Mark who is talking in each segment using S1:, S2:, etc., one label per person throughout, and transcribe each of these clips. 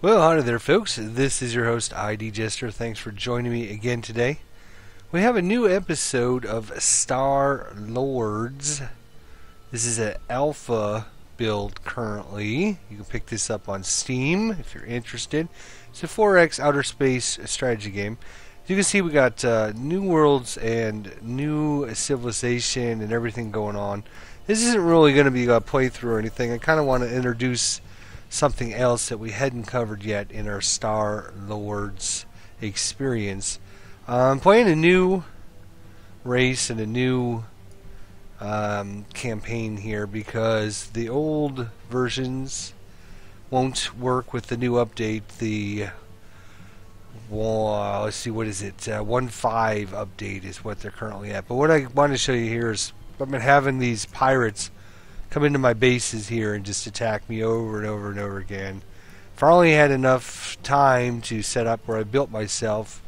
S1: Well, hi there, folks. This is your host, ID Jester. Thanks for joining me again today. We have a new episode of StarLords. This is an alpha build currently. You can pick this up on Steam if you're interested. It's a 4X outer space strategy game. As you can see, we got new worlds and new civilization and everything going on. This isn't really going to be a playthrough or anything. I kind of want to introduce something else that we hadn't covered yet in our StarLords experience. I'm playing a new race and a new campaign here because the old versions won't work with the new update. The let's see, what is it? 1.5 update is what they're currently at. But what I want to show you here is I've been having these pirates come into my bases here and just attack me over and over and over again. If I only had enough time to set up where I built myself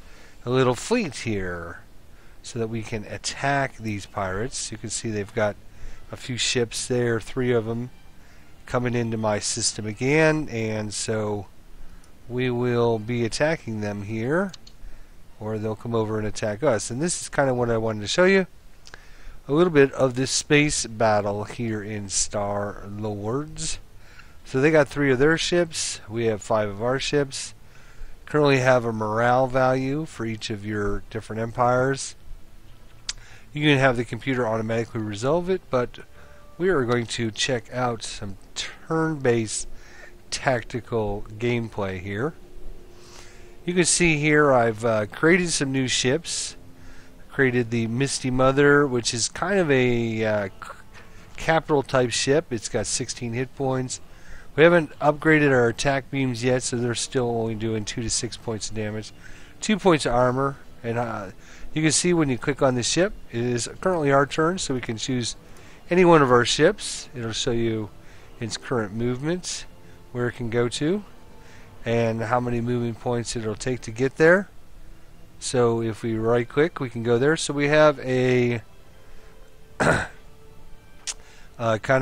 S1: a little fleet here so that we can attack these pirates. You can see they've got a few ships there, 3 of them coming into my system again, and so we will be attacking them here, or they'll come over and attack us. And this is kind of what I wanted to show you. A little bit of this space battle here in StarLords. So they got 3 of their ships. We have 5 of our ships. Currently have a morale value for each of your different empires. You can have the computer automatically resolve it, but we are going to check out some turn-based tactical gameplay here. You can see here I've created some new ships. Created the Misty Mother, which is kind of a capital type ship. It's got 16 hit points. We haven't upgraded our attack beams yet, so they're still only doing 2 to 6 points of damage, 2 points of armor. And you can see when you click on the ship, it is currently our turn, so we can choose any one of our ships. It'll show you its current movement, where it can go to, and how many moving points it'll take to get there. So if we right click, we can go there. So we have a kind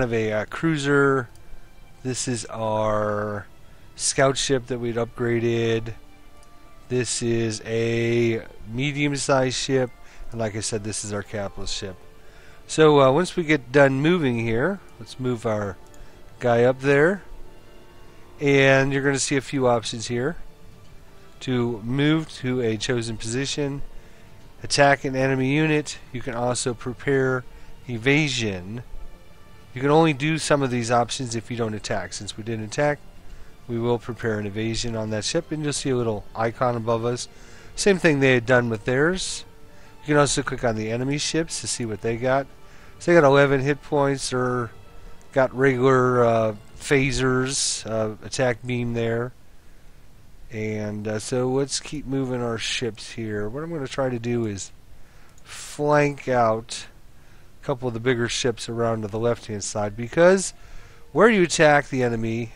S1: of a cruiser. This is our scout ship that we'd upgraded. This is a medium-sized ship, and like I said, this is our capitalist ship. So once we get done moving here, let's move our guy up there, and you're going to see a few options here. To move to a chosen position, attack an enemy unit. You can also prepare evasion. You can only do some of these options if you don't attack. Since we didn't attack, we will prepare an evasion on that ship, and you'll see a little icon above us. Same thing they had done with theirs. You can also click on the enemy ships to see what they got. So they got 11 hit points, or got regular phasers, attack beam there. And so let's keep moving our ships here. What I'm going to try to do is flank out a couple of the bigger ships around to the left-hand side, because where you attack the enemy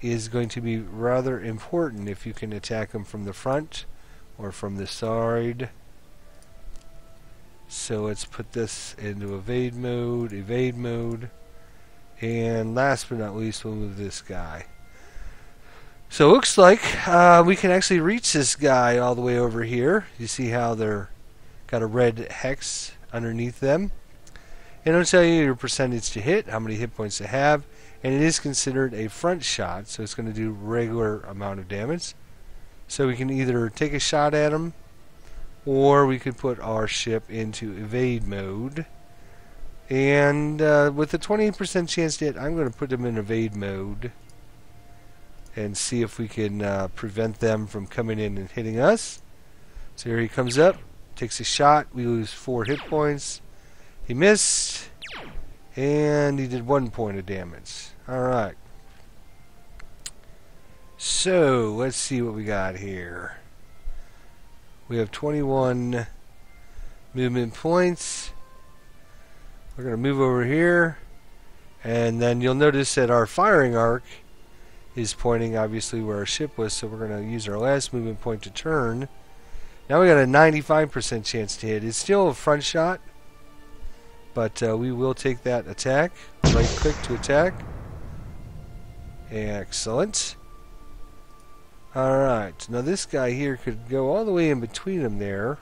S1: is going to be rather important. If you can attack them from the front or from the side. So let's put this into evade mode, and last but not least, we'll move this guy. So it looks like we can actually reach this guy all the way over here. You see how they're got a red hex underneath them. And it'll tell you your percentage to hit, how many hit points they have, and it is considered a front shot, so it's going to do regular amount of damage. So we can either take a shot at them, or we could put our ship into evade mode. And with a 28% chance to hit, I'm going to put them in evade mode and see if we can prevent them from coming in and hitting us. So here he comes up, takes a shot, we lose 4 hit points. He missed, and he did 1 point of damage. Alright. So, let's see what we got here. We have 21 movement points. We're going to move over here, and then you'll notice that our firing arc is pointing obviously where our ship was, so we're going to use our last movement point to turn. Now we got a 95% chance to hit. It's still a front shot, but we will take that attack. Right click to attack. Excellent. Alright, now this guy here could go all the way in between them there.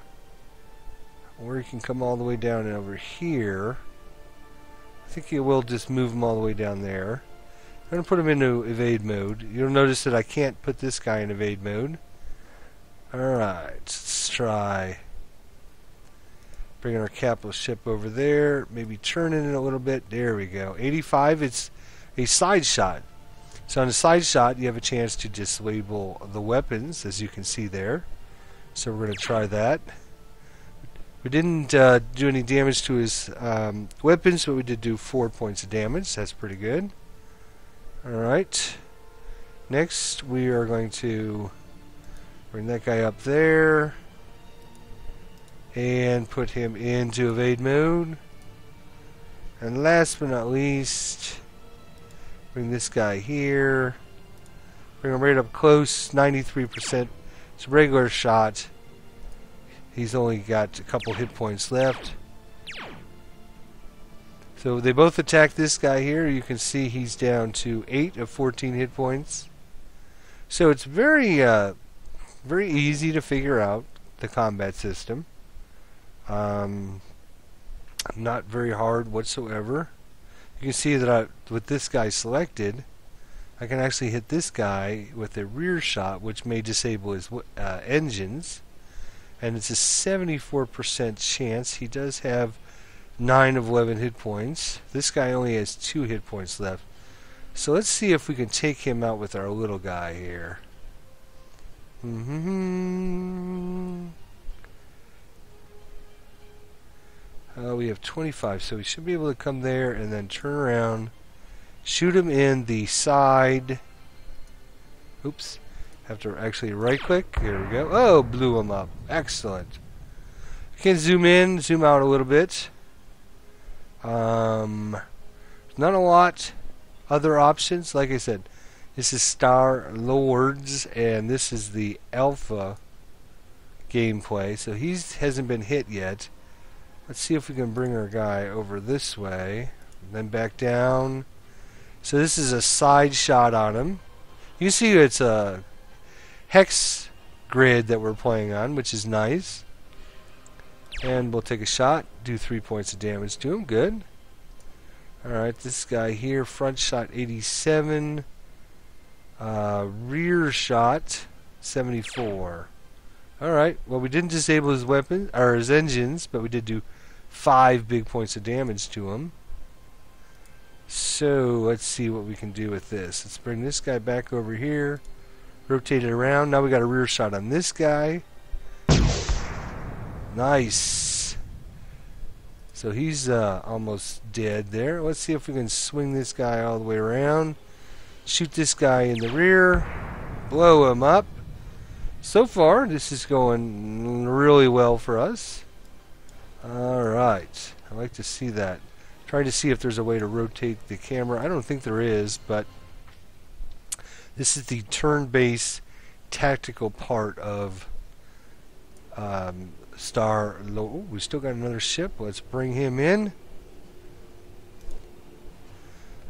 S1: Or he can come all the way down and over here. I think he will just move him all the way down there. I'm going to put him into evade mode. You'll notice that I can't put this guy in evade mode. Alright, let's try bringing our capital ship over there. Maybe turning it a little bit. There we go. 85, it's a side shot. So on a side shot, you have a chance to disable the weapons, as you can see there. So we're going to try that. We didn't do any damage to his weapons, but we did do 4 points of damage. That's pretty good. Alright. Next, we are going to bring that guy up there and put him into evade mode. And last but not least, bring this guy here. Bring him right up close, 93%. It's a regular shot. He's only got a couple hit points left. So they both attack this guy here. You can see he's down to 8 of 14 hit points. So it's very easy to figure out the combat system. Not very hard whatsoever. You can see that with this guy selected, I can actually hit this guy with a rear shot, which may disable his engines. And it's a 74% chance. He does have 9 of 11 hit points. This guy only has 2 hit points left. So let's see if we can take him out with our little guy here. We have 25, so we should be able to come there and then turn around, shoot him in the side. Oops. Have to actually right click. Here we go. Oh, blew him up. Excellent. You can zoom in, zoom out a little bit. Not a lot other options. Like I said, this is StarLords, and this is the alpha gameplay. So he hasn't been hit yet. Let's see if we can bring our guy over this way, and then back down. So this is a side shot on him. You see it's a hex grid that we're playing on, which is nice. And we'll take a shot, do 3 points of damage to him. Good. Alright, this guy here, front shot 87, rear shot 74. Alright, well, we didn't disable his weapon or his engines, but we did do 5 big points of damage to him. So let's see what we can do with this. Let's bring this guy back over here, rotate it around. Now we got a rear shot on this guy. Nice. So he's almost dead there. Let's see if we can swing this guy all the way around. Shoot this guy in the rear. Blow him up. So far, this is going really well for us. Alright. I like to see that. Trying to see if there's a way to rotate the camera. I don't think there is, but this is the turn-based tactical part of StarLords. We still got another ship. Let's bring him in.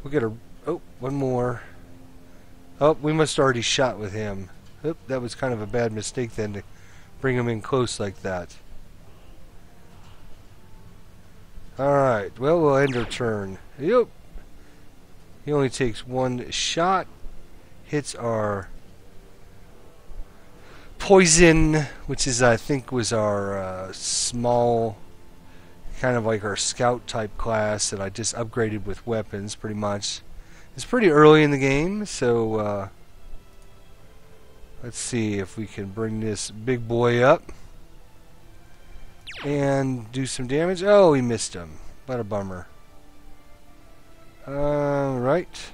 S1: We'll get one more. Oh, we must have already shot with him. Oh, that was kind of a bad mistake then to bring him in close like that. Alright, well, we'll end our turn. Yep. He only takes 1 shot. Hits our poison, which is, I think, was our small, kind of like our scout type class that I just upgraded with weapons, pretty much. It's pretty early in the game, so let's see if we can bring this big boy up and do some damage. Oh, he missed him. What a bummer. Right.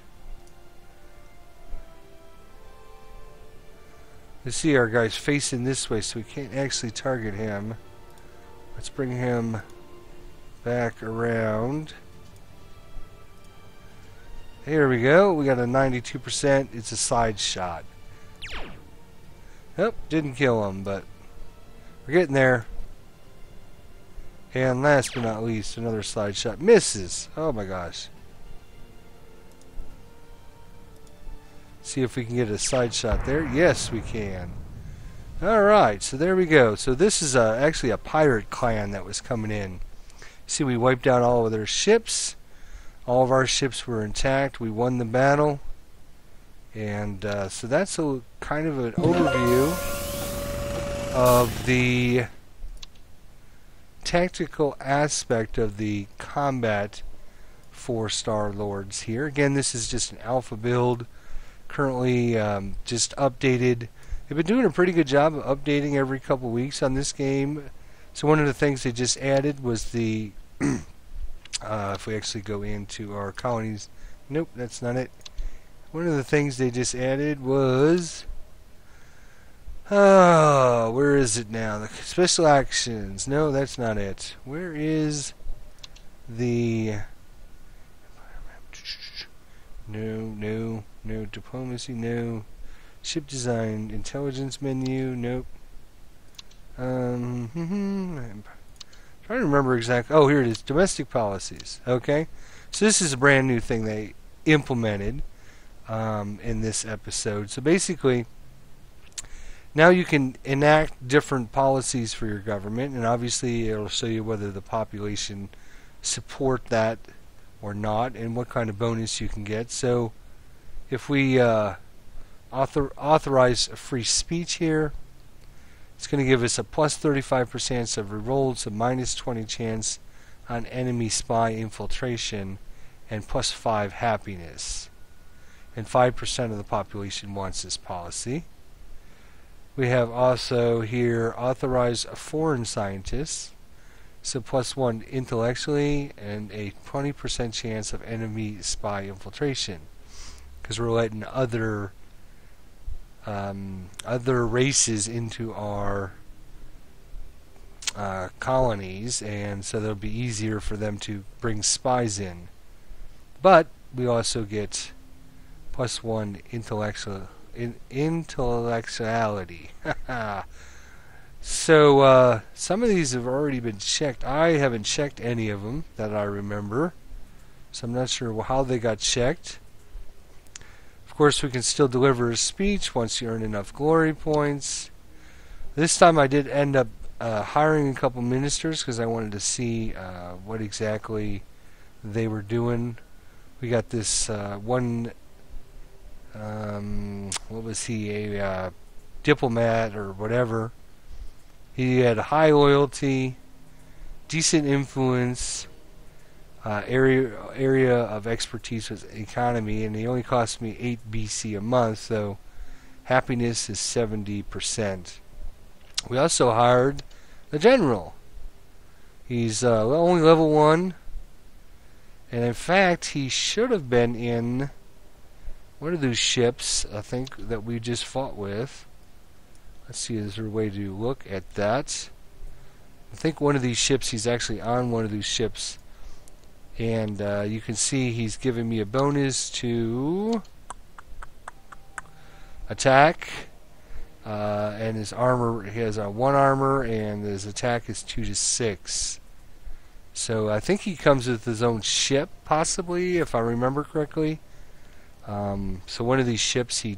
S1: Let's see, our guy's facing this way, so we can't actually target him. Let's bring him back around. Here we go. We got a 92%. It's a side shot. Nope, didn't kill him, but we're getting there. And last but not least, another side shot. Misses. Oh my gosh. See if we can get a side shot there. Yes, we can. Alright, so there we go. So this is actually a pirate clan that was coming in. See, we wiped out all of their ships. All of our ships were intact. We won the battle. And so that's a kind of an overview of the tactical aspect of the combat for StarLords here. Again, this is just an alpha build. Currently just updated. They've been doing a pretty good job of updating every couple weeks on this game. So one of the things they just added was the if we actually go into our colonies, nope, that's not it. One of the things they just added was where is it now? The special actions. No, that's not it. Where is the no diplomacy, no ship design, intelligence menu, nope. I'm trying to remember exactly. Oh, here it is. Domestic policies. Okay, so this is a brand new thing they implemented in this episode. So basically, now you can enact different policies for your government, and obviously it'll show you whether the population support that or not, and what kind of bonus you can get. So if we authorize free speech here, it's going to give us a plus 35% of rerolls, a minus 20 chance on enemy spy infiltration, and plus 5 happiness. And 5% of the population wants this policy. We have also here authorize foreign scientists, so plus 1 intellectually, and a 20% chance of enemy spy infiltration, because we're letting other races into our colonies, and so it'll be easier for them to bring spies in. But we also get plus 1 intellectuality. So some of these have already been checked. I haven't checked any of them that I remember, so I'm not sure how they got checked. Of course, we can still deliver a speech once you earn enough glory points. This time I did end up hiring a couple ministers because I wanted to see what exactly they were doing. We got this one, what was he, a diplomat or whatever. He had high loyalty, decent influence, area of expertise was economy, and he only cost me 8 BC a month, so happiness is 70%. We also hired the general. He's only level 1, and in fact he should have been in one of those ships, I think, that we just fought with. Let's see, is there a way to look at that? I think one of these ships, he's actually on one of these ships. And you can see he's giving me a bonus to attack. And his armor, he has a 1 armor, and his attack is 2 to 6. So I think he comes with his own ship, possibly, if I remember correctly. So one of these ships, he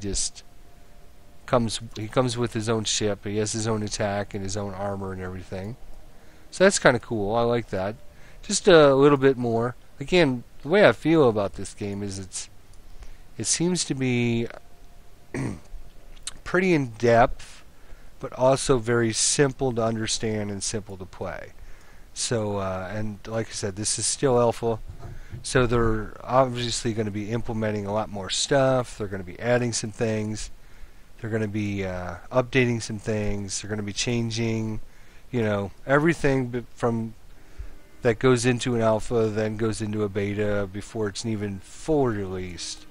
S1: comes with his own ship. He has his own attack and his own armor and everything. So that's kind of cool. I like that. Just a little bit more. Again, the way I feel about this game is it seems to be pretty in depth, but also very simple to understand and simple to play. So, and like I said, this is still alpha, so they're obviously going to be implementing a lot more stuff. They're going to be adding some things. They're going to be updating some things. They're going to be changing, everything from that goes into an alpha then goes into a beta before it's even full released.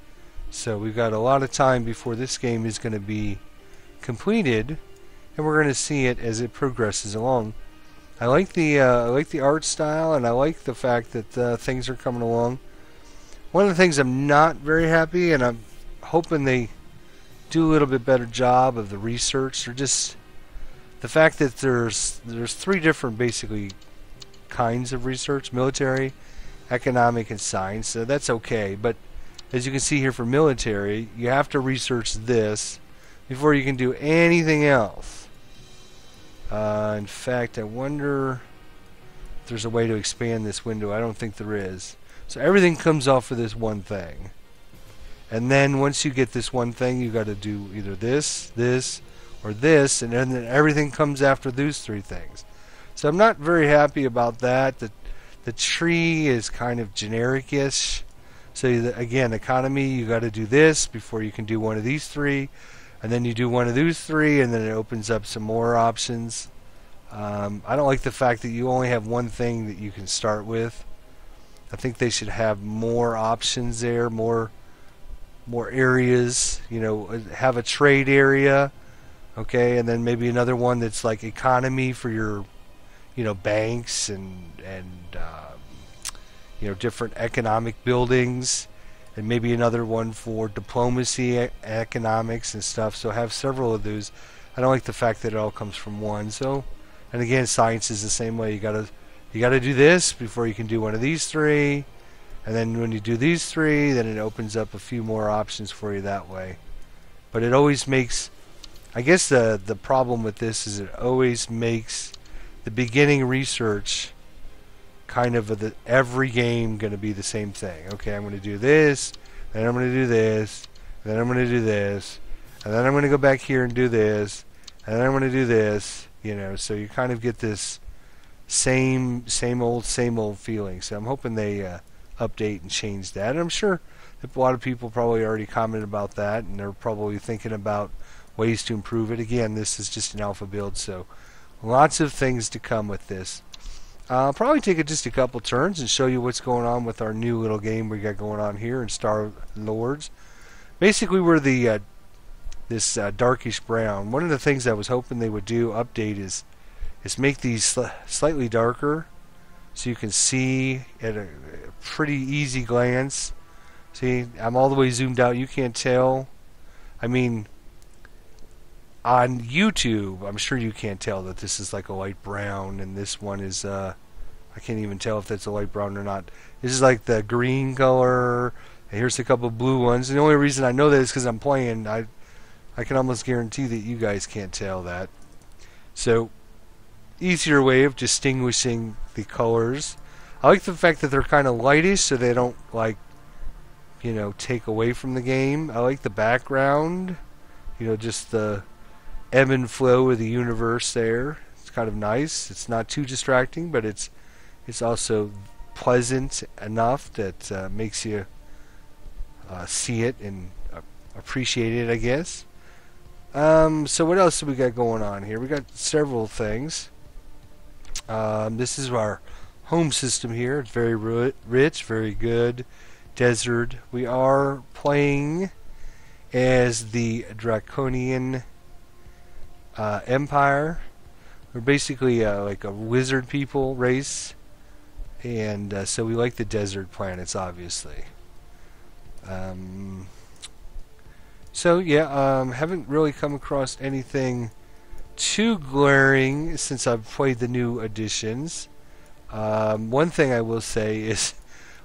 S1: So we've got a lot of time before this game is going to be completed, and we're going to see it as it progresses along. I like the art style, and I like the fact that things are coming along. One of the things I'm not very happy, and I'm hoping they do a little bit better job of the research, or just the fact that there's 3 different basically kinds of research: military, economic, and science. So that's okay, but as you can see here for military, you have to research this before you can do anything else. In fact, I wonder if there's a way to expand this window. I don't think there is. So everything comes off of this one thing. And then once you get this one thing, you got to do either this, this, or this, and then everything comes after those three things. So I'm not very happy about that. The tree is kind of generic-ish. So again, economy, you got to do this before you can do one of these three, and then you do one of those three, and then it opens up some more options. I don't like the fact that you only have one thing that you can start with. I think they should have more options there, more areas. You know, have a trade area, okay, and then maybe another one that's like economy for your, you know, banks and you know, different economic buildings, and maybe another one for diplomacy, economics, and stuff. So have several of those. I don't like the fact that it all comes from one. So, and again, science is the same way. You gotta do this before you can do one of these three, and then when you do these three, then it opens up a few more options for you that way. But it always makes, I guess the problem with this is it always makes the beginning research kind of every game going to be the same thing. Okay, I'm going to do this, then I'm going to do this, then I'm going to do this, and then I'm going to go back here and do this, and then I'm going to do this. You know, so you kind of get this same old feeling. So I'm hoping they update and change that. And I'm sure that a lot of people probably already commented about that, and they're probably thinking about ways to improve it. Again, this is just an alpha build, so lots of things to come with this. I'll probably take it just a couple turns and show you what's going on with our new little game we got going on here in StarLords. Basically, we're this darkish brown. One of the things I was hoping they would do update is make these slightly darker, so you can see at a pretty easy glance. See, I'm all the way zoomed out. You can't tell. I mean, on YouTube, I'm sure you can't tell that this is like a light brown, and this one is, I can't even tell if that's a light brown or not. This is like the green color, and here's a couple blue ones. And the only reason I know that is because I'm playing. I can almost guarantee that you guys can't tell that. So, easier way of distinguishing the colors. I like the fact that they're kind of lightish, so they don't, like, you know, take away from the game. I like the background, you know, just the ebb and flow of the universe there. It's kind of nice. It's not too distracting, but it's also pleasant enough that makes you see it and appreciate it, I guess. So what else do we got going on here? We got several things. This is our home system here. It's very rich, very good. Desert. We are playing as the Draconian Empire. We're basically like a wizard people race, and so we like the desert planets, obviously. So yeah, haven't really come across anything too glaring since I've played the new additions. One thing I will say is,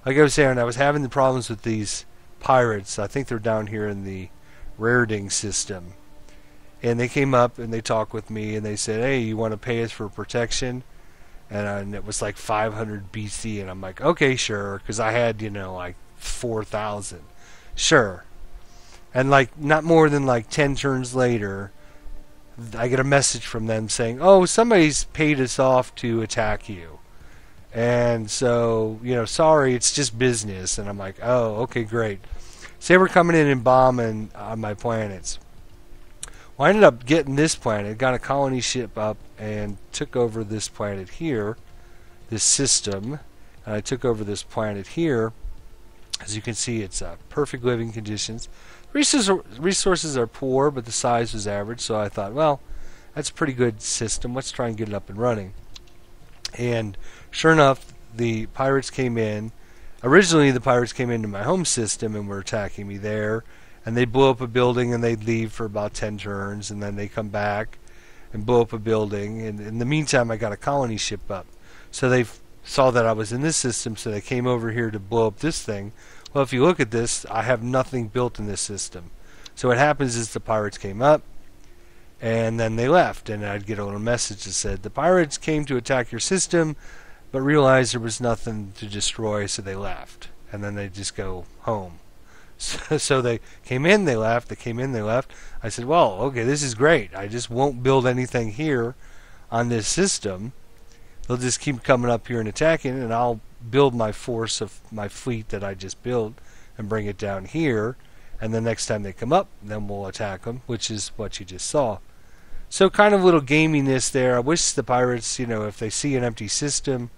S1: like I was saying, I was having the problems with these pirates. I think they're down here in the Rareding system. And they came up and they talked with me and they said, hey, you want to pay us for protection? And it was like 500 BC. And I'm like, okay, sure. Because I had, you know, like 4,000. Sure. And like not more than like 10 turns later, I get a message from them saying, oh, somebody's paid us off to attack you. And so, you know, sorry, it's just business. And I'm like, oh, okay, great. So they were coming in and bombing on my planets. Well, I ended up getting this planet, got a colony ship up, and took over this planet here, this system. And I took over this planet here. As you can see, it's perfect living conditions. Resources are poor, but the size was average, so I thought, well, that's a pretty good system. Let's try and get it up and running. And sure enough, the pirates came in. Originally, the pirates came into my home system and were attacking me there. And they'd blow up a building and they'd leave for about 10 turns, and then they come back and blow up a building. And in the meantime, I got a colony ship up. So they saw that I was in this system, so they came over here to blow up this thing. Well, if you look at this, I have nothing built in this system. So what happens is the pirates came up, and then they left, and I'd get a little message that said, the pirates came to attack your system, but realized there was nothing to destroy, so they left. And then they just go home. So they came in, they left, they came in, they left. I said, well, okay, this is great. I just won't build anything here on this system. They'll just keep coming up here and attacking, and I'll build my force of my fleet that I just built and bring it down here. And the next time they come up, then we'll attack them, which is what you just saw. So kind of little gaminess there. I wish the pirates, if they see an empty system,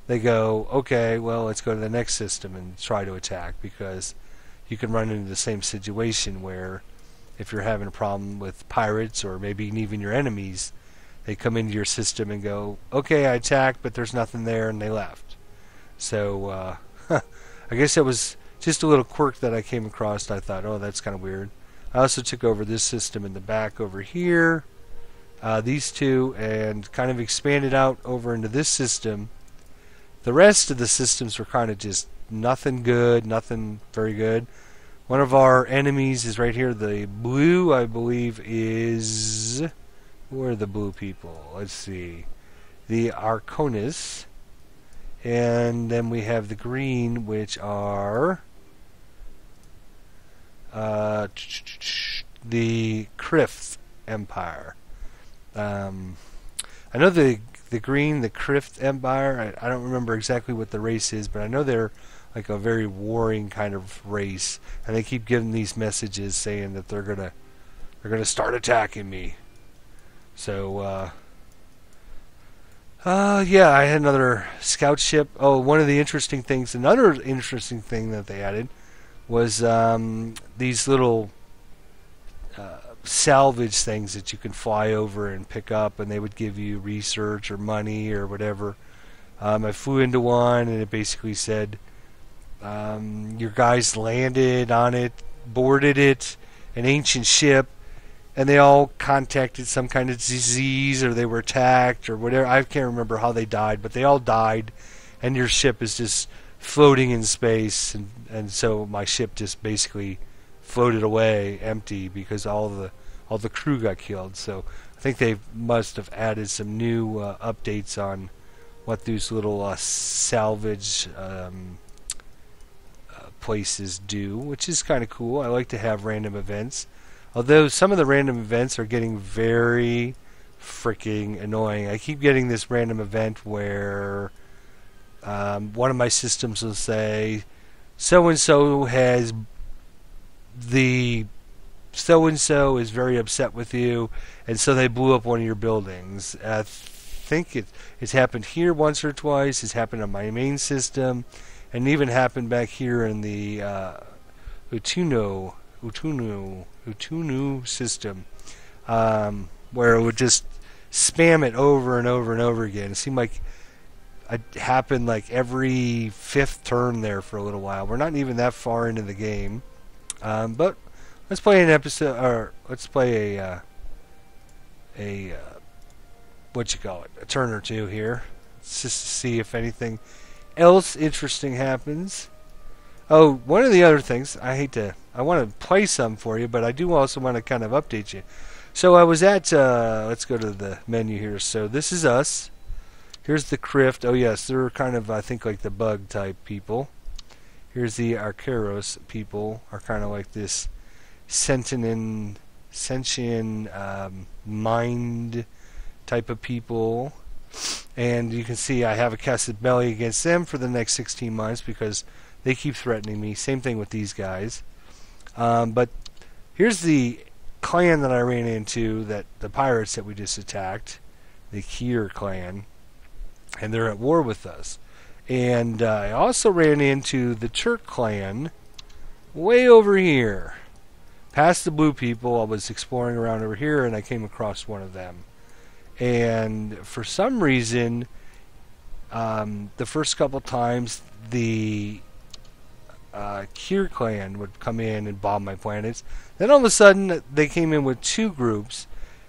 S1: they go, okay, well, let's go to the next system and try to attack, because you can run into the same situation where if you're having a problem with pirates or maybe even your enemies, they come into your system and go, okay, I attacked, but there's nothing there, and they left. So I guess that was just a little quirk that I came across. I thought, oh, that's kind of weird. I also took over this system in the back over here, these two, and kind of expanded out over into this system. The rest of the systems were kind of just nothing good, nothing very good. One of our enemies is right here. The blue, I believe, is... Where are the blue people? Let's see. The Arconis. And then we have the green, which are... the Krith Empire. I know the green, the Krith Empire, I don't remember exactly what the race is, but I know they're like a very warring kind of race, and they keep giving these messages saying that they're gonna start attacking me. So yeah, I had another scout ship. Oh, another interesting thing that they added was these little salvage things that you can fly over and pick up, and they would give you research or money or whatever. I flew into one, and it basically said your guys landed on it, boarded it, an ancient ship, and they all contacted some kind of disease, or they were attacked or whatever. I can't remember how they died, but they all died, and your ship is just floating in space, and so my ship just basically floated away empty because all the crew got killed. So I think they must have added some new updates on what these little salvage places do, which is kind of cool. I like to have random events, although some of the random events are getting very freaking annoying. I keep getting this random event where one of my systems will say so-and-so so-and-so is very upset with you, and so they blew up one of your buildings. I think it's happened here once or twice. It's happened on my main system, and even happened back here in the Utunu system, where it would just spam it over and over and over again. It seemed like it happened like every fifth turn there for a little while. We're not even that far into the game, but let's play an episode, or let's play a turn or two here. Let's just see if anything else interesting happens. Oh, one of the other things, I want to play some for you, but I do also want to kind of update you. So I was at, let's go to the menu here. So this is us. Here's the Krith. Oh yes, they're kind of, I think, like the bug type people. Here's the Archeros people, are kind of like this sentient mind type of people. And you can see I have a casted belly against them for the next 16 months because they keep threatening me. Same thing with these guys. But here's the clan that I ran into, that the pirates that we just attacked, the Kier clan, and they're at war with us. And I also ran into the Turk clan way over here. Past the blue people, I was exploring around over here, and I came across one of them. And for some reason, the first couple times, the Kier clan would come in and bomb my planets. Then all of a sudden, they came in with two groups,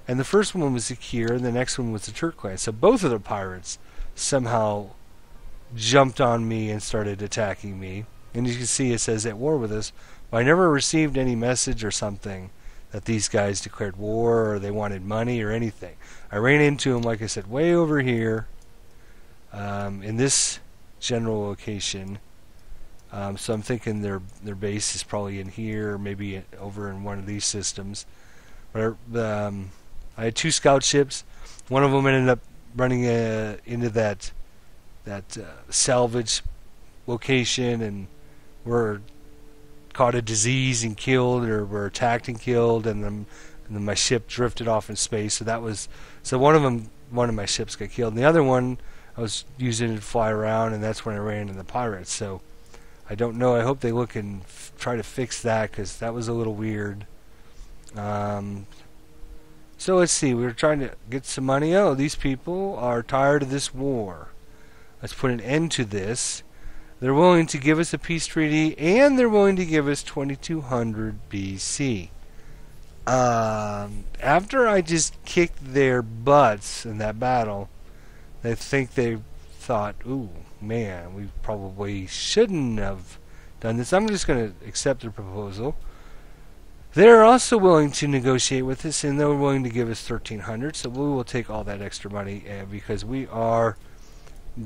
S1: and the first one was the Kier, and the next one was the Turk clan. So both of the pirates somehow jumped on me and started attacking me. And you can see it says at war with us. But I never received any message or something that these guys declared war or they wanted money or anything. I ran into them, like I said, way over here in this general location. So I'm thinking their base is probably in here, or maybe over in one of these systems. But I had 2 scout ships. One of them ended up running into that salvage location and were caught a disease and killed, or were attacked and killed, and then my ship drifted off in space. So one of my ships got killed, and the other one I was using it to fly around, and that's when I ran into the pirates. So I don't know. I hope they look and try to fix that, because that was a little weird. So let's see. We were trying to get some money. Oh, these people are tired of this war. Let's put an end to this. They're willing to give us a peace treaty, and they're willing to give us 2200 BC. After I just kicked their butts in that battle, they thought, ooh, man, we probably shouldn't have done this. I'm just going to accept their proposal. They're also willing to negotiate with us, and they're willing to give us 1300, so we will take all that extra money because we are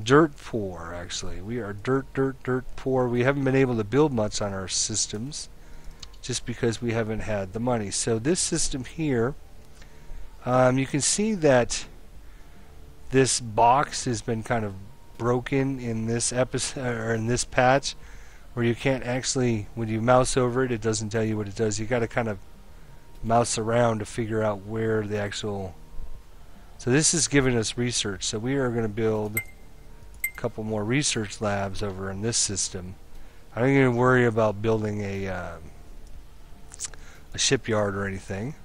S1: dirt poor, actually. We are dirt poor. We haven't been able to build much on our systems just because we haven't had the money. So this system here, you can see that this box has been kind of broken in this episode, or in this patch, where you can't actually, when you mouse over it, it doesn't tell you what it does. You got to kind of mouse around to figure out where the actual. So this is giving us research. So we are going to build a couple more research labs over in this system. I don't even worry about building a shipyard or anything.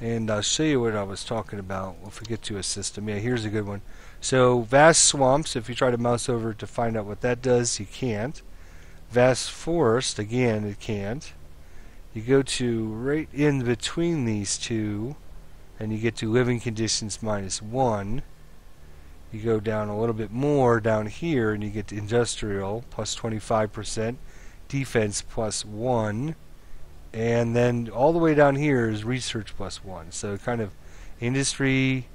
S1: And I'll show you what I was talking about if we get to a system. Yeah, here's a good one. So vast swamps, if you try to mouse over to find out what that does, you can't. Vast forest, again, it can't. You go to right in between these two, and you get to living conditions -1. You go down a little bit more down here, and you get to industrial plus 25%, defense +1, and then all the way down here is research +1. So kind of industry,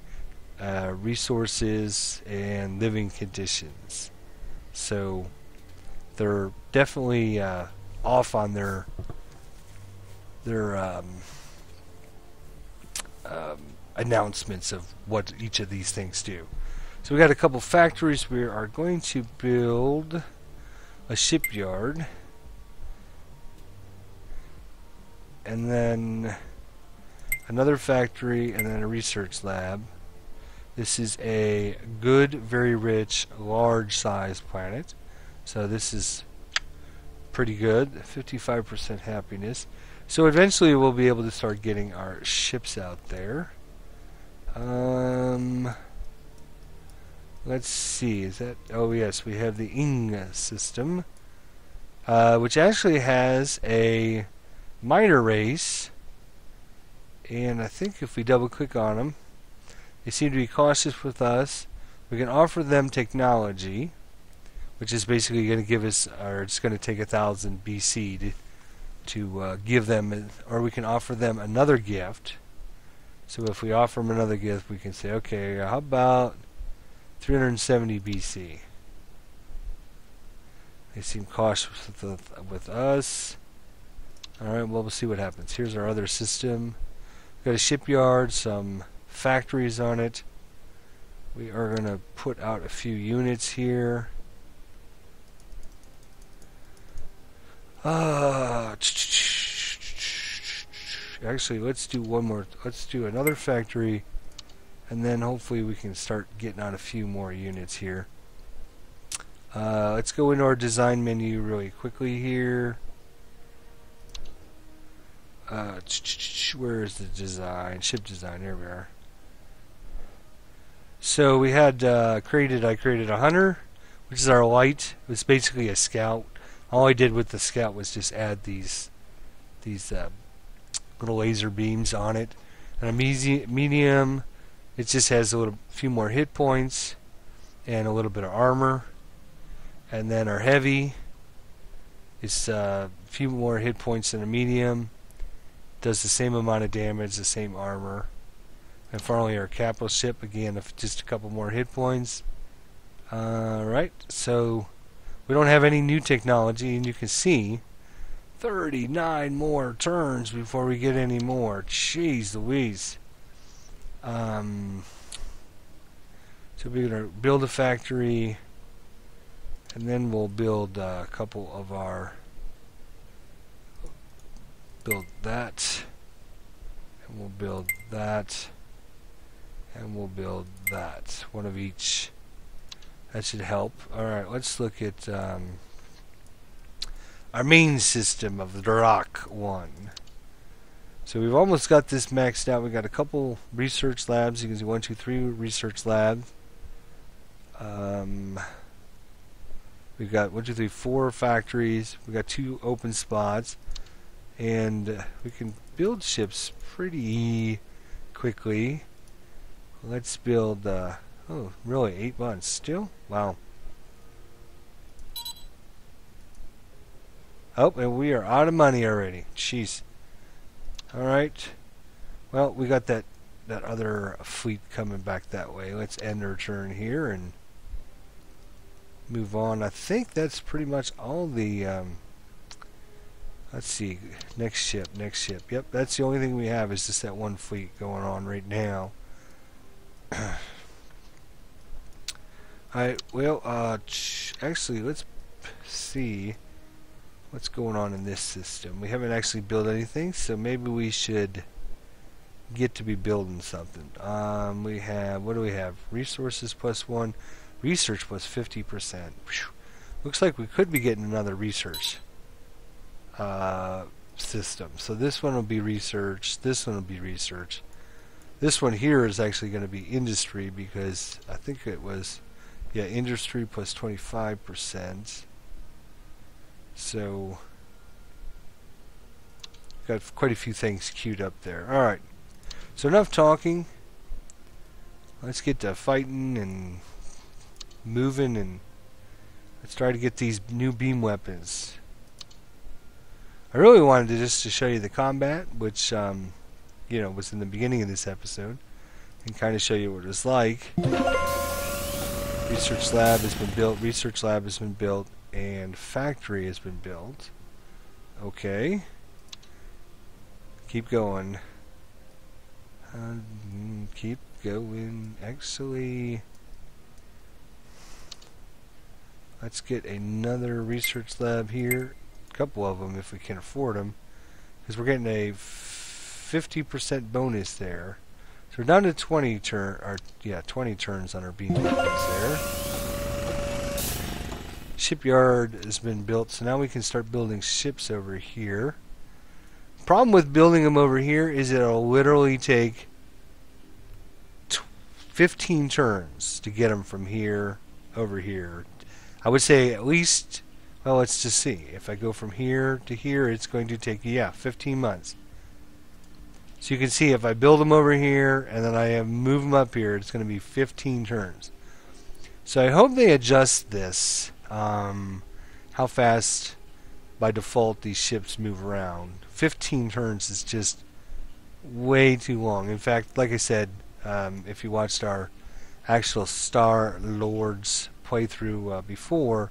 S1: resources, and living conditions. So they're definitely off on their announcements of what each of these things do. So we got a couple factories. We are going to build a shipyard, and then another factory, and then a research lab. This is a good, very rich, large-sized planet. So this is pretty good. 55% happiness. So eventually we'll be able to start getting our ships out there. Let's see. Is that? Oh yes, we have the Ing system, which actually has a minor race. And I think if we double-click on them, they seem to be cautious with us. We can offer them technology, which is basically going to give us, or it's going to take 1000 BC to give them, or we can offer them another gift. So if we offer them another gift, we can say, okay, how about 370 BC? They seem cautious with us. Alright, well, we'll see what happens. Here's our other system. We've got a shipyard, some factories on it. We are going to put out a few units here. Actually, let's do one more. Let's do another factory, and then hopefully we can start getting out a few more units here. Let's go into our design menu really quickly here. Where is the design? Ship design. There we are. So we had I created a hunter, which is our light. It was basically a scout. All I did with the scout was just add these little laser beams on it. And a medium, it just has a few more hit points and a little bit of armor. And then our heavy, It's a few more hit points than a medium. Does the same amount of damage, the same armor. And for only our capital ship, again, just a couple more hit points. Right, so we don't have any new technology, and you can see 39 more turns before we get any more. Jeez Louise. So we're going to build a factory, and then we'll build a couple of our... Build that, and we'll build that, and we'll build that. One of each. That should help. Alright, let's look at our main system of the Drak 1. So we've almost got this maxed out. We've got a couple research labs. You can see 1, 2, 3 research labs. We've got 1, 2, 3, 4 factories. We've got 2 open spots. And we can build ships pretty quickly. Let's build, oh, really, 8 months still? Wow. Oh, and we are out of money already. Jeez. Alright. Well, we got that other fleet coming back that way. Let's end our turn here and move on. I think that's pretty much all the... let's see. Next ship. Yep, that's the only thing we have is just that one fleet going on right now. Alright, well, actually, let's see what's going on in this system. We haven't actually built anything, so maybe we should get to be building something. We have, what do we have? Resources +1, research plus 50%. Looks like we could be getting another research system. So this one will be research, this one will be research. This one here is actually going to be industry because I think it was, yeah, industry plus 25%. So got quite a few things queued up there. Alright, so enough talking. Let's get to fighting and moving, and let's try to get these new beam weapons. I really wanted to just to show you the combat, which you know, was in the beginning of this episode, and kind of show you what it was like. Research lab has been built, research lab has been built, and factory has been built. Okay. Keep going. Keep going. Actually, let's get another research lab here. A couple of them if we can afford them, because we're getting a 50% bonus there. So we're down to 20 turns on our beam weapons there. Shipyard has been built, so now we can start building ships over here. Problem with building them over here is it'll literally take 15 turns to get them from here over here. I would say at least, well, let's just see. If I go from here to here, it's going to take, yeah, 15 months. So you can see if I build them over here and then I move them up here, it's going to be 15 turns. So I hope they adjust this, how fast by default these ships move around. 15 turns is just way too long. In fact, like I said, if you watched our actual StarLords playthrough before,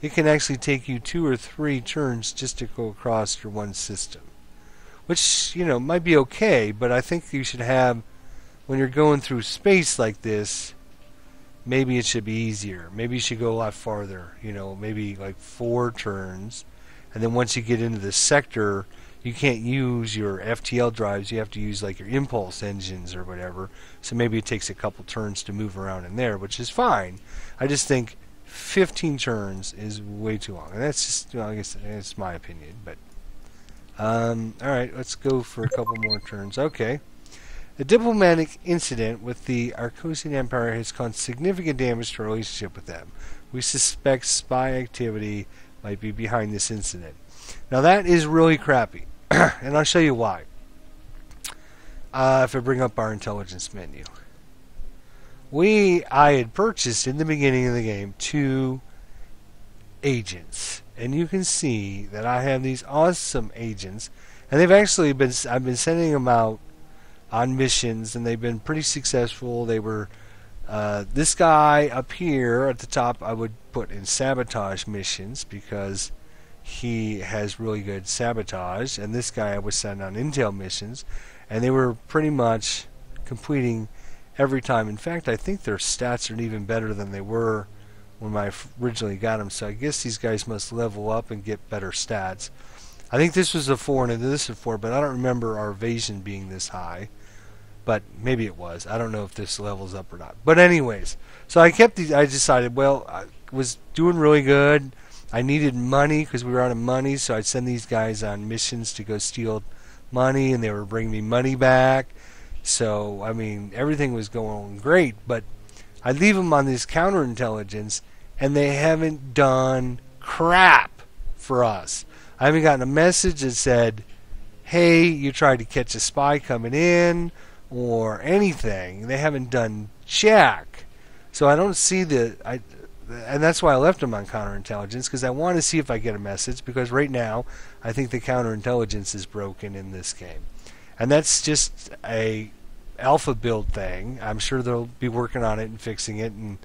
S1: it can actually take you 2 or 3 turns just to go across your one system. Which, you know, might be okay, but I think you should have, when you're going through space like this, maybe it should be easier. Maybe you should go a lot farther, you know, maybe like 4 turns. And then once you get into the sector, you can't use your FTL drives. You have to use like your impulse engines or whatever. So maybe it takes a couple turns to move around in there, which is fine. I just think 15 turns is way too long. And that's just, you know, I guess it's my opinion. But alright, let's go for a couple more turns. Okay. The diplomatic incident with the Arcosian Empire has caused significant damage to our relationship with them. We suspect spy activity might be behind this incident. Now that is really crappy, and I'll show you why. If I bring up our intelligence menu. I had purchased in the beginning of the game 2 agents. And you can see that I have these awesome agents. And they've actually been, I've been sending them out on missions, and they've been pretty successful. They were, this guy up here at the top I would put in sabotage missions because he has really good sabotage, and this guy I would send on intel missions, and they were pretty much completing every time. In fact, I think their stats are even better than they were when I originally got them, so I guess these guys must level up and get better stats. I think this was a 4 and this is a 4, but I don't remember our evasion being this high. But maybe it was. I don't know if this levels up or not. But anyways, so I kept these. I decided, well, I was doing really good. I needed money because we were out of money, so I'd send these guys on missions to go steal money, and they were bringing me money back. So, I mean, everything was going great, but I leave them on this counterintelligence, and they haven't done crap for us. I haven't gotten a message that said, hey, you tried to catch a spy coming in, or anything. They haven't done jack. So I don't see and that's why I left them on counterintelligence, because I want to see if I get a message, because right now I think the counterintelligence is broken in this game. And that's just a alpha build thing. I'm sure they'll be working on it and fixing it and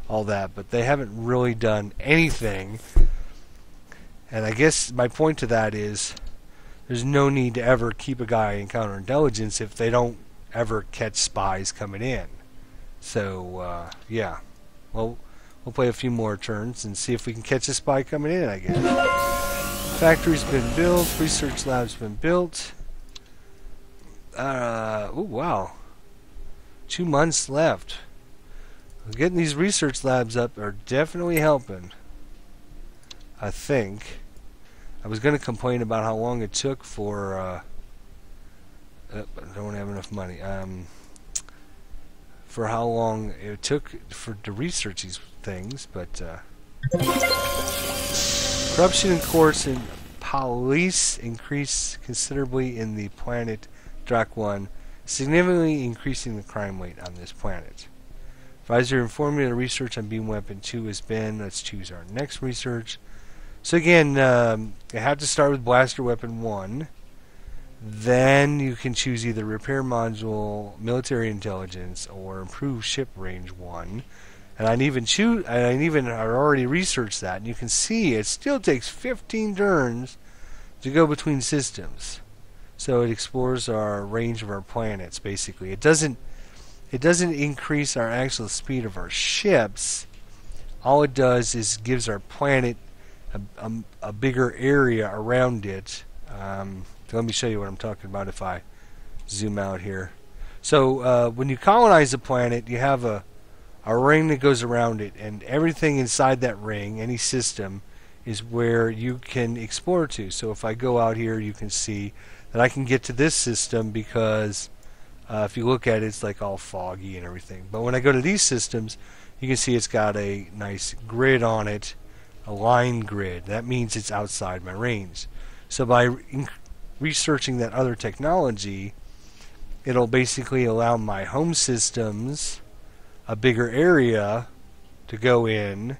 S1: all that, but they haven't really done anything. And I guess my point to that is there's no need to ever keep a guy in counterintelligence if they don't ever catch spies coming in. So, yeah. Well, we'll play a few more turns and see if we can catch a spy coming in, I guess. Factory's been built. Research lab's been built. Oh, wow. 2 months left. Getting these research labs up are definitely helping, I think. I was going to complain about how long it took for... I don't have enough money. For how long it took to research these things, but corruption in courts and police increased considerably in the planet Drak 1, significantly increasing the crime rate on this planet. Advisor informed me the research on Beam Weapon 2 has been. Let's choose our next research. So again, I have to start with Blaster Weapon 1. Then you can choose either Repair Module, Military Intelligence, or Improve Ship Range 1. And I even already researched that, and you can see it still takes 15 turns to go between systems. So it explores our range of our planets, basically. It doesn't increase our actual speed of our ships. All it does is gives our planet a bigger area around it. Let me show you what I'm talking about if I zoom out here. So when you colonize a planet, you have a ring that goes around it, and everything inside that ring, any system, is where you can explore to. So if I go out here, you can see that I can get to this system because if you look at it, it's like all foggy and everything. But when I go to these systems, you can see it's got a nice grid on it, a line grid. That means it's outside my range. So by researching that other technology, it'll basically allow my home systems a bigger area to go in,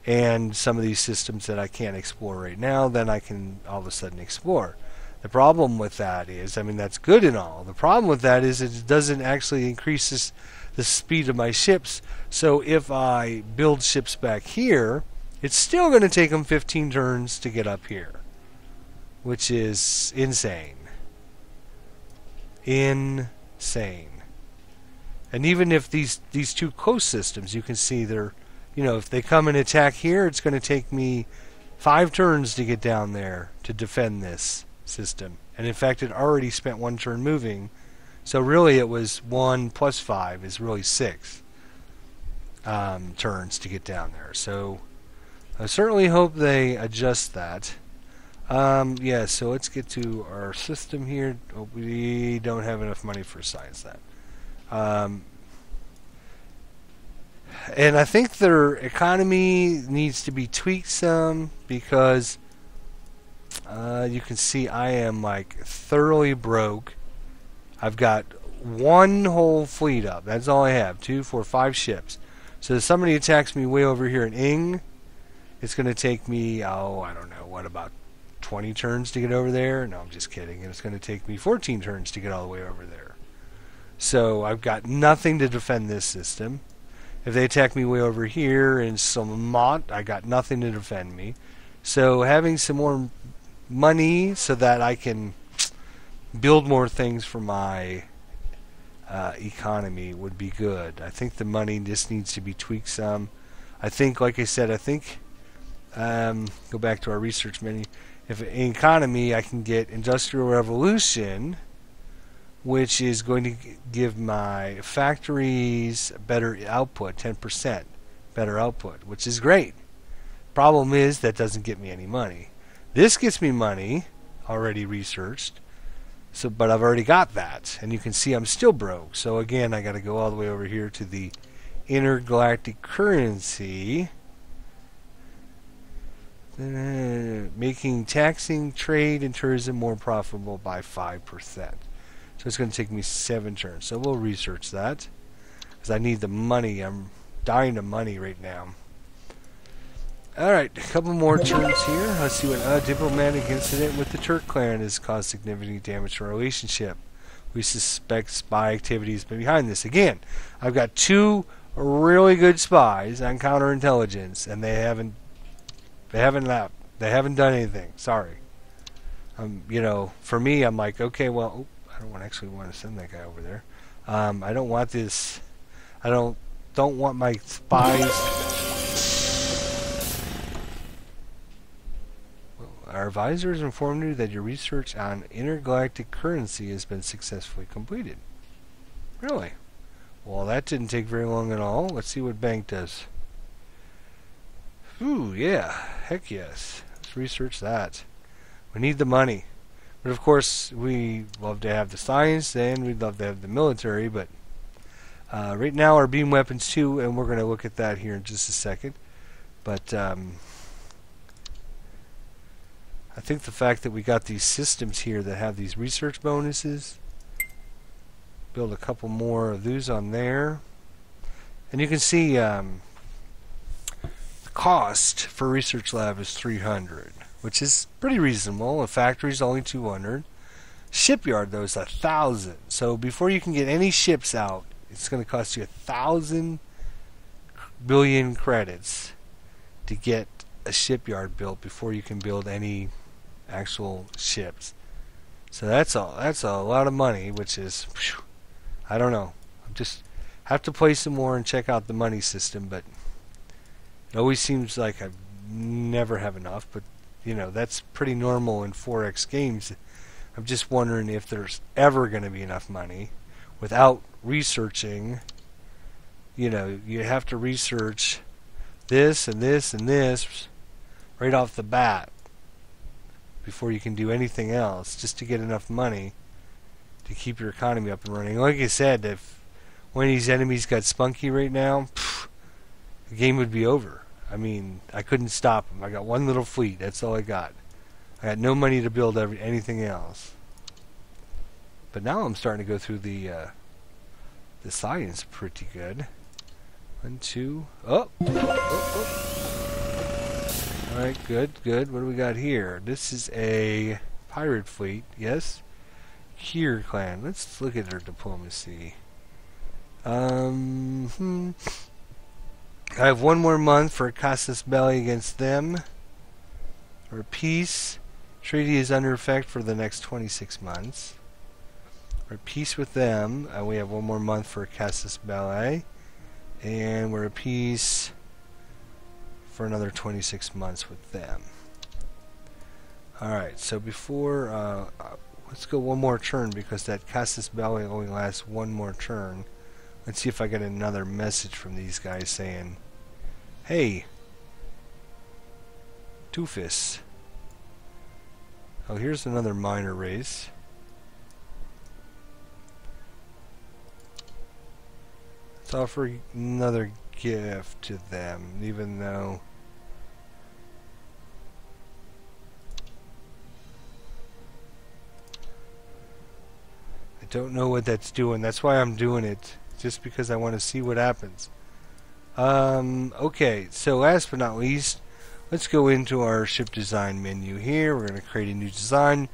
S1: and some of these systems that I can't explore right now, then I can all of a sudden explore. The problem with that is, I mean, that's good and all. The problem with that is it doesn't actually increase the speed of my ships. So if I build ships back here, it's still going to take them 15 turns to get up here, which is insane. Insane. And even if these two coast systems, you can see they're, if they come and attack here, it's going to take me 5 turns to get down there to defend this system. And in fact, it already spent 1 turn moving. So really it was 1 plus 5 is really 6 turns to get down there. So I certainly hope they adjust that. Yeah, so let's get to our system here. Oh, we don't have enough money for science that. And I think their economy needs to be tweaked some, because you can see I am like thoroughly broke. I've got 1 whole fleet up. That's all I have. 2, 4, 5 ships. So if somebody attacks me way over here in Ing, It's going to take me, oh, I don't know, what, about 20 turns to get over there? No, I'm just kidding. And it's going to take me 14 turns to get all the way over there. So I've got nothing to defend this system. If they attack me way over here in Somont, I got nothing to defend me. So having some more money so that I can build more things for my economy would be good. I think the money just needs to be tweaked some. I think, like I said, go back to our research menu. If in economy, I can get Industrial Revolution, which is going to give my factories better output, 10% better output, which is great. Problem is, that doesn't get me any money. This gets me money, already researched, but I've already got that. And you can see I'm still broke. So again, I got to go all the way over here to the intergalactic currency. Making taxing, trade, and tourism more profitable by 5%. So it's going to take me 7 turns. So we'll research that, because I need the money. I'm dying of money right now. Alright, a couple more turns here. Let's see what diplomatic incident with the Turk clan has caused significant damage to our relationship. We suspect spy activities behind this. Again, I've got 2 really good spies on counterintelligence, and they haven't done anything. Sorry. You know, for me, I'm like, okay, well, I don't actually want to send that guy over there. I don't want this. I don't want my spies. Well, our advisors informed you that your research on intergalactic currency has been successfully completed. Really? Well, that didn't take very long at all. Let's see what bank does. Ooh, yeah. Heck yes. Let's research that. We need the money. But of course, we love to have the science, and we'd love to have the military, but right now our beam weapons too, and we're going to look at that here in just a second. But I think the fact that we got these systems here that have these research bonuses, build a couple more of those on there. And you can see the cost for research lab is 300, which is pretty reasonable. A factory's only 200. Shipyard though is 1,000. So before you can get any ships out, it's going to cost you 1,000 billion credits to get a shipyard built before you can build any actual ships. So that's a lot of money, which is, whew, I don't know. I just have to play some more and check out the money system, but it always seems like I never have enough. But you know, that's pretty normal in 4X games. I'm just wondering if there's ever going to be enough money without researching. You know, you have to research this and this and this right off the bat before you can do anything else, just to get enough money to keep your economy up and running. Like I said, if one of these enemies got spunky right now, the game would be over. I mean, I couldn't stop them. I got one little fleet. That's all I got. I got no money to build anything else. But now I'm starting to go through the science pretty good. 1, 2. Oh! Alright, good. What do we got here? This is a pirate fleet. Yes? Here clan. Let's look at their diplomacy. I have 1 more month for a casus belli against them. Or peace. Treaty is under effect for the next 26 months. We're at peace with them. We have 1 more month for a casus belli. And we're at peace for another 26 months with them. Alright, so before... let's go 1 more turn, because that casus belli only lasts 1 more turn. Let's see if I get another message from these guys saying, hey, Doofus. Oh, here's another minor race. Let's offer another gift to them, even though I don't know what that's doing. That's why I'm doing it. Just because I want to see what happens. Okay, so last but not least, Let's go into our ship design menu here. We're going to create a new design.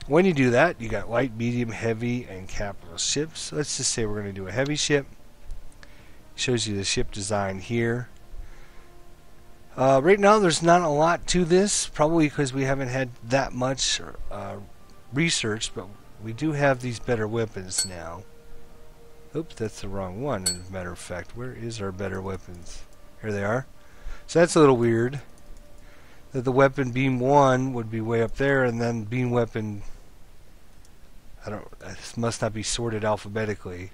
S1: When you do that, you got light, medium, heavy, and capital ships. Let's just say we're going to do a heavy ship. Shows you the ship design here. Right now there's not a lot to this, probably because we haven't had that much research, but we do have these better weapons now. Oops, that's the wrong one, as a matter of fact. Where is our better weapons? Here they are. So that's a little weird, that the weapon beam 1 would be way up there, and then beam weapon, this must not be sorted alphabetically.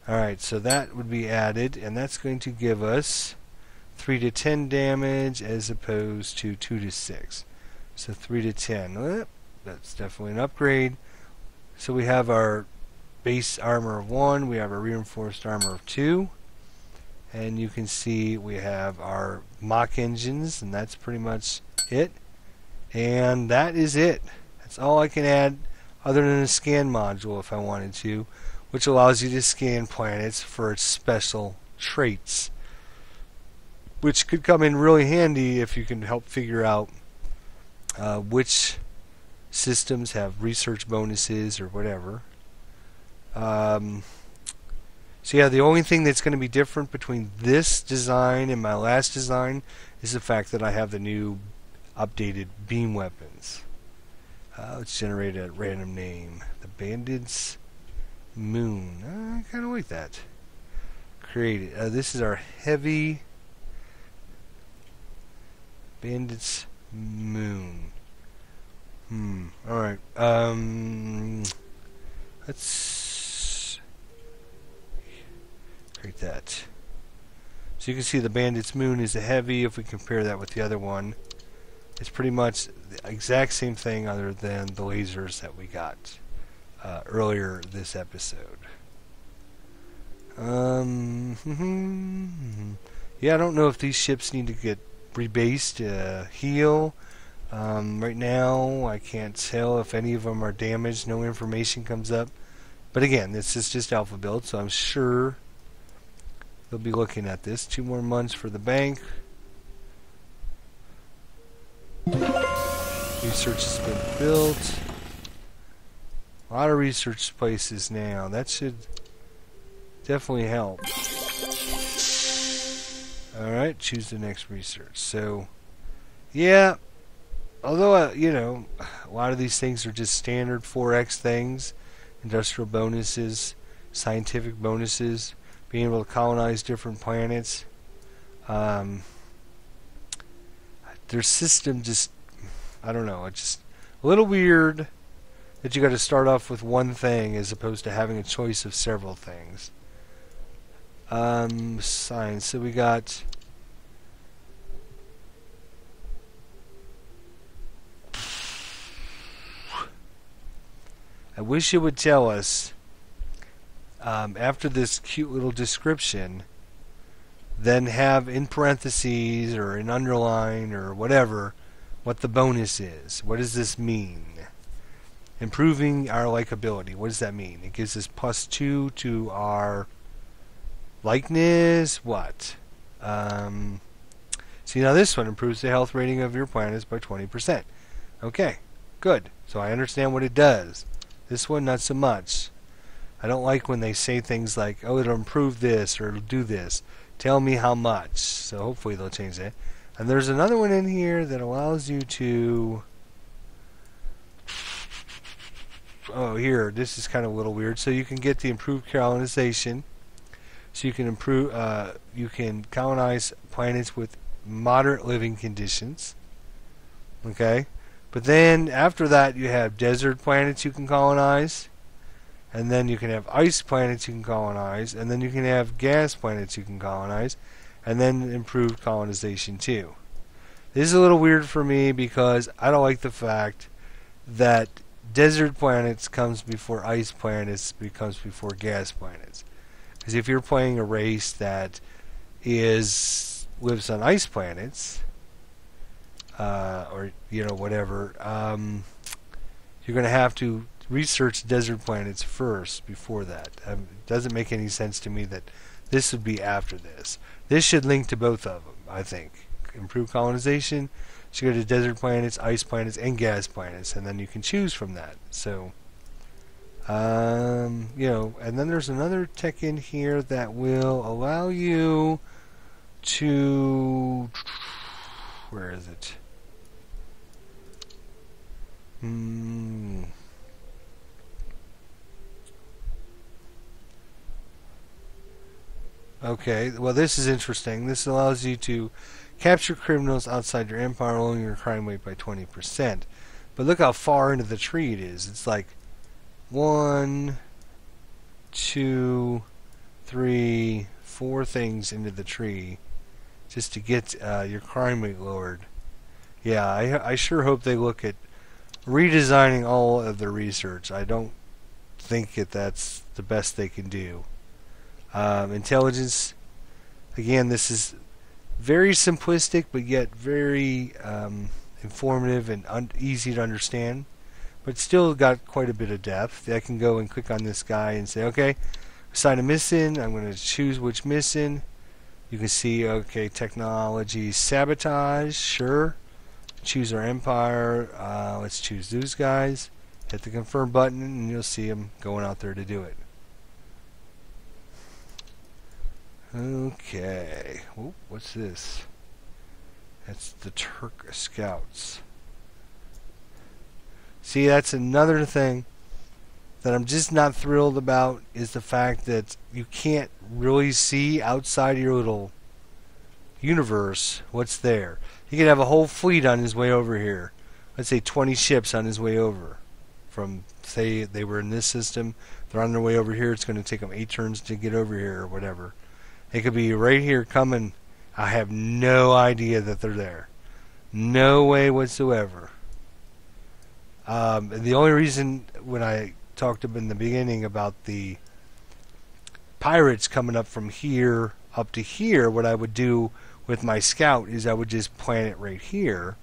S1: Alright, so that would be added, and that's going to give us 3 to 10 damage as opposed to 2 to 6. So 3 to 10. Well, that's definitely an upgrade. So we have our base armor of 1, we have our reinforced armor of 2, and you can see we have our mock engines, and that's pretty much it. And that is it. That's all I can add other than a scan module if I wanted to, which allows you to scan planets for its special traits, which could come in really handy if you can help figure out which systems have research bonuses or whatever. So yeah, the only thing that's going to be different between this design and my last design is the fact that I have the new updated beam weapons. Let's generate a random name. The Bandit's Moon. I kind of like that. Create it. This is our heavy Bandit's Moon. Alright. Let's create that. So you can see the Bandit's Moon is a heavy. If we compare that with the other one, it's pretty much the exact same thing other than the lasers that we got earlier this episode. Yeah, I don't know if these ships need to get rebased, heal. Right now I can't tell if any of them are damaged. No information comes up. But again, this is just alpha build, so I'm sure they'll be looking at this. 2 more months for the bank. Research has been built. A lot of research places now. That should definitely help. Alright, choose the next research. So, yeah, although, you know, a lot of these things are just standard 4X things, industrial bonuses, scientific bonuses, being able to colonize different planets. Their system just, I don't know, it's just a little weird that you got to start off with one thing as opposed to having a choice of several things. Science. So we got I wish it would tell us after this cute little description, then have in parentheses or in underline or whatever what the bonus is. What does this mean? Improving our likability. What does that mean? It gives us +2 to our likeness. What? See, now this one improves the health rating of your planets by 20%. Okay, good. So I understand what it does. This one, not so much. I don't like when they say things like, oh, it'll improve this or it'll do this. Tell me how much. So hopefully they'll change that. And there's another one in here that allows you to... Oh, here, this is kind of a little weird. So you can get the improved colonization. So you can improve, you can colonize planets with moderate living conditions. Okay? But then after that you have desert planets you can colonize. And then you can have ice planets you can colonize. And then you can have gas planets you can colonize. And then improved colonization too. This is a little weird for me because I don't like the fact that desert planets comes before ice planets becomes before gas planets. Because if you're playing a race that lives on ice planets, or you know whatever, you're going to have to research desert planets first before that. It doesn't make any sense to me that this would be after this. This should link to both of them, I think. improve colonization. So you go to desert planets, ice planets, and gas planets, and then you can choose from that. So, you know, and then there's another tech in here that will allow you to, where is it? Okay, well this is interesting. This allows you to capture criminals outside your empire, lowering your crime rate by 20%. But look how far into the tree it is. It's like 1, 2, 3, 4 things into the tree just to get your crime rate lowered. Yeah, I sure hope they look at redesigning all of their research. I don't think that's the best they can do. Intelligence, again, this is very simplistic but yet very informative and easy to understand, but still got quite a bit of depth. I can go and click on this guy and say, okay, assign a mission. I'm going to choose which mission. You can see, okay, technology sabotage, sure. Choose our empire. Let's choose those guys. Hit the confirm button and you'll see them going out there to do it. Okay. Ooh, what's this? That's the Turk Scouts. See, that's another thing that I'm just not thrilled about, is the fact that you can't really see outside your little universe what's there. He could have a whole fleet on his way over here. Let's say 20 ships on his way over. From, say, they were in this system, they're on their way over here. It's going to take them 8 turns to get over here or whatever. They could be right here coming. I have no idea that they're there. No way whatsoever. The only reason when I talked in the beginning about the pirates coming up from here up to here, what I would do with my scout is I would just plant it right here,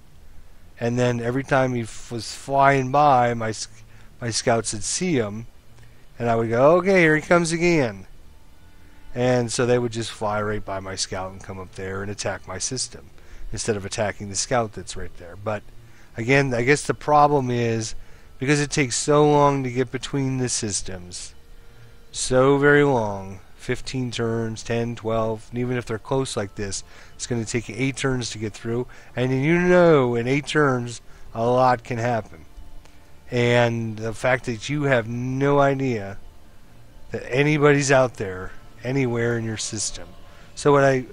S1: and then every time he was flying by, my scouts would see him, and I would go, okay, here he comes again. And so they would just fly right by my scout and come up there and attack my system instead of attacking the scout that's right there. But again, I guess the problem is because it takes so long to get between the systems, so very long, 15 turns, 10, 12, and even if they're close like this, it's going to take you 8 turns to get through. And you know, in 8 turns, a lot can happen. And the fact that you have no idea that anybody's out there anywhere in your system. So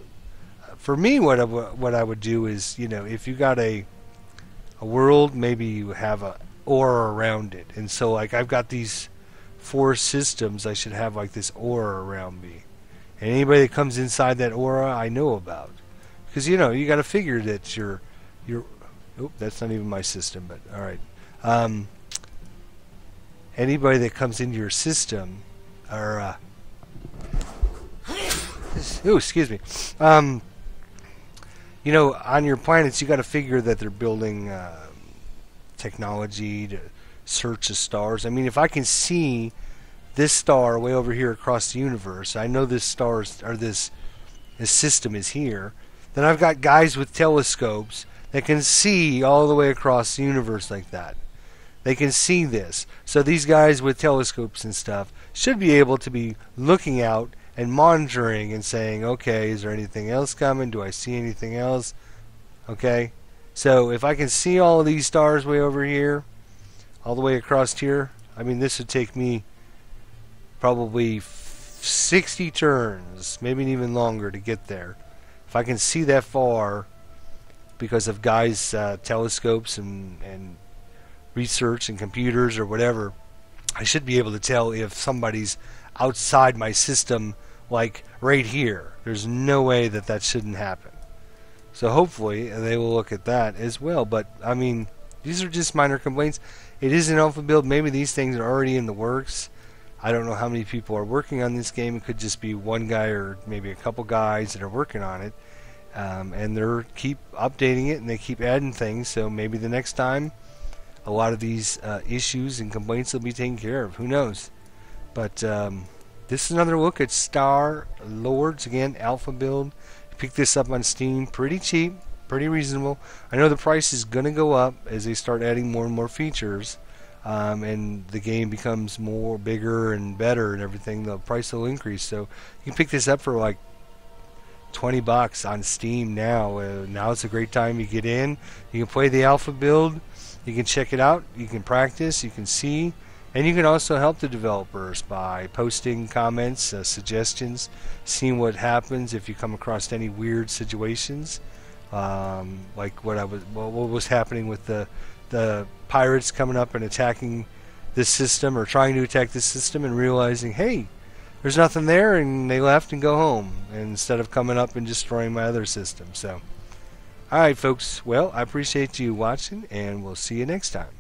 S1: for me, what I would do is, you know, if you got a world, maybe you have a aura around it, and so like I've got these 4 systems, I should have like this aura around me, and anybody that comes inside that aura, I know about, because you know you got to figure that you're. Oh, that's not even my system, but all right. Anybody that comes into your system, or oh, excuse me. You know, on your planets, you got to figure that they're building technology to search the stars. I mean, if I can see this star way over here across the universe, I know this star or this system is here. Then I've got guys with telescopes that can see all the way across the universe like that. They can see this. So these guys with telescopes and stuff should be able to be looking out and monitoring and saying, okay, is there anything else coming? Do I see anything else? Okay. So if I can see all of these stars way over here, all the way across here, I mean, this would take me probably 60 turns, maybe even longer to get there. If I can see that far because of guys' telescopes and research and computers or whatever, I should be able to tell if somebody's outside my system, like right here. There's no way that shouldn't happen. So hopefully they will look at that as well. But I mean, these are just minor complaints. It is an alpha build. Maybe these things are already in the works. I don't know how many people are working on this game. It could just be one guy or maybe a couple guys that are working on it, and they keep updating it and they keep adding things. So maybe the next time a lot of these issues and complaints will be taken care of. Who knows? But this is another look at StarLords. Again, alpha build. Pick this up on Steam pretty cheap. pretty reasonable. I know the price is going to go up as they start adding more and more features, and the game becomes more bigger and better and everything. The price will increase. So you can pick this up for like $20 on Steam now. Now it's a great time to get in. You can play the alpha build. You can check it out. You can practice. You can see. And you can also help the developers by posting comments, suggestions, seeing what happens if you come across any weird situations, like what was happening with the pirates coming up and attacking this system, or trying to attack this system and realizing, hey, there's nothing there, and they left and go home instead of coming up and destroying my other system. So, all right, folks. Well, I appreciate you watching, and we'll see you next time.